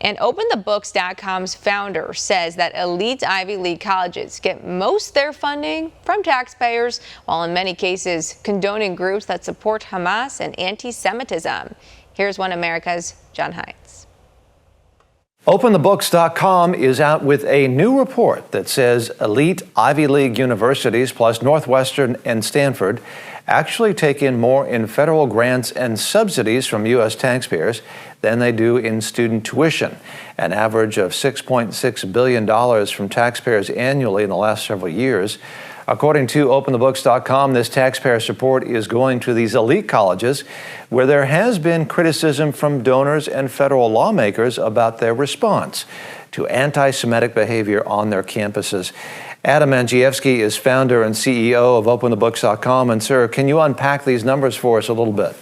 And OpenTheBooks.com's founder says that elite Ivy League colleges get most of their funding from taxpayers, while in many cases condoning groups that support Hamas and anti-Semitism. Here's One America's John Hines. OpenTheBooks.com is out with a new report that says elite Ivy League universities plus Northwestern and Stanford actually take in more in federal grants and subsidies from U.S. taxpayers than they do in student tuition, an average of $6.6 billion from taxpayers annually in the last several years. According to OpenTheBooks.com, this taxpayer support is going to these elite colleges where there has been criticism from donors and federal lawmakers about their response to anti-Semitic behavior on their campuses. Andrzejewski is founder and CEO of OpenTheBooks.com. And sir, can you unpack these numbers for us a little bit?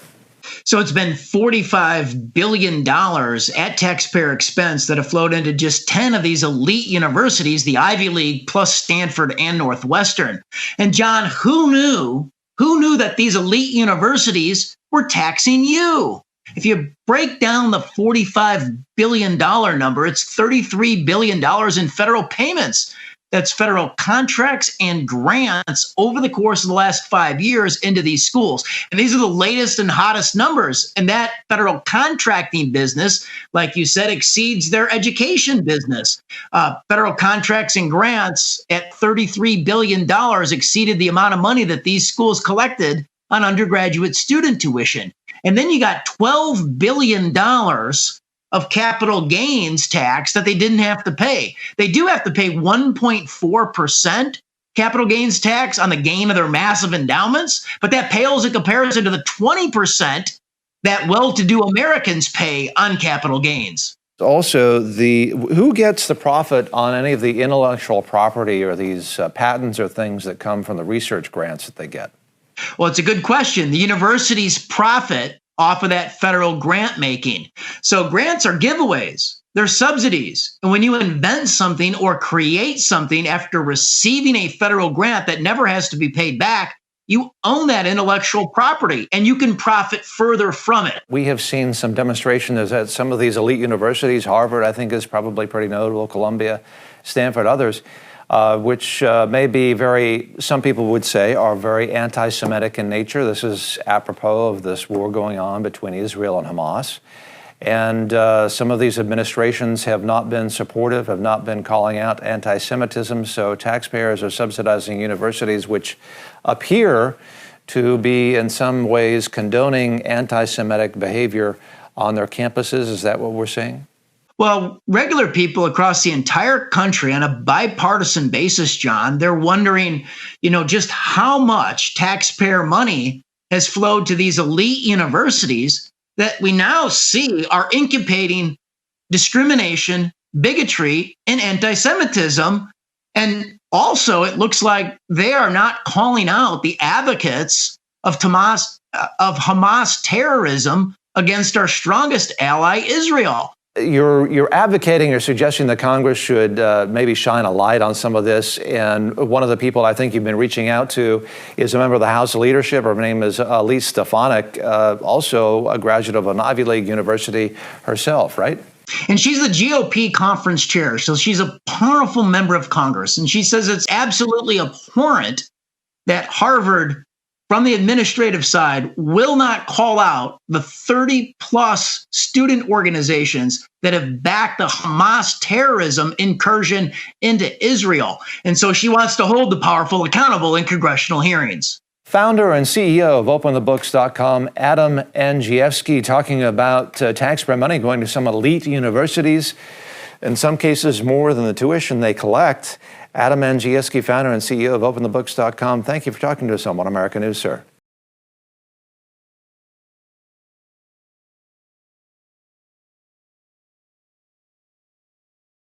So it's been $45 billion at taxpayer expense that have flowed into just 10 of these elite universities, the Ivy League plus Stanford and Northwestern. And John, who knew that these elite universities were taxing you? If you break down the $45 billion number, it's $33 billion in federal payments. That's federal contracts and grants over the course of the last 5 years into these schools. And these are the latest and hottest numbers. And that federal contracting business, like you said, exceeds their education business. Federal contracts and grants at $33 billion exceeded the amount of money that these schools collected on undergraduate student tuition. And then you got $12 billion of capital gains tax that they didn't have to pay. They do have to pay 1.4% capital gains tax on the gain of their massive endowments, but that pales in comparison to the 20% that well-to-do Americans pay on capital gains. Also, who gets the profit on any of the intellectual property or these patents or things that come from the research grants that they get? Well, it's a good question. The universities profit off of that federal grant making. So grants are giveaways. They're subsidies. And when you invent something or create something after receiving a federal grant that never has to be paid back, you own that intellectual property and you can profit further from it. We have seen some demonstrations at some of these elite universities. Harvard, I think, is probably pretty notable. Columbia, Stanford, others. Which may be some people would say, are very anti-Semitic in nature. This is apropos of this war going on between Israel and Hamas. And some of these administrations have not been supportive, have not been calling out anti-Semitism. So taxpayers are subsidizing universities which appear to be in some ways condoning anti-Semitic behavior on their campuses. Is that what we're seeing? Well, regular people across the entire country on a bipartisan basis, John, they're wondering, just how much taxpayer money has flowed to these elite universities that we now see are incubating discrimination, bigotry, and anti-Semitism. And also, it looks like they are not calling out the advocates of Hamas terrorism against our strongest ally, Israel. You're advocating or suggesting that Congress should maybe shine a light on some of this. And one of the people I think you've been reaching out to is a member of the House leadership. Her name is Elise Stefanik, also a graduate of an Ivy League university herself, right? And she's the GOP conference chair. So she's a powerful member of Congress. And she says it's absolutely abhorrent that Harvard, from the administrative side, will not call out the 30-plus student organizations that have backed the Hamas terrorism incursion into Israel. And so she wants to hold the powerful accountable in congressional hearings. Founder and CEO of OpenTheBooks.com, Andrzejewski, talking about taxpayer money going to some elite universities, in some cases more than the tuition they collect. Andrzejewski, founder and CEO of OpenTheBooks.com, thank you for talking to us on One America News, sir.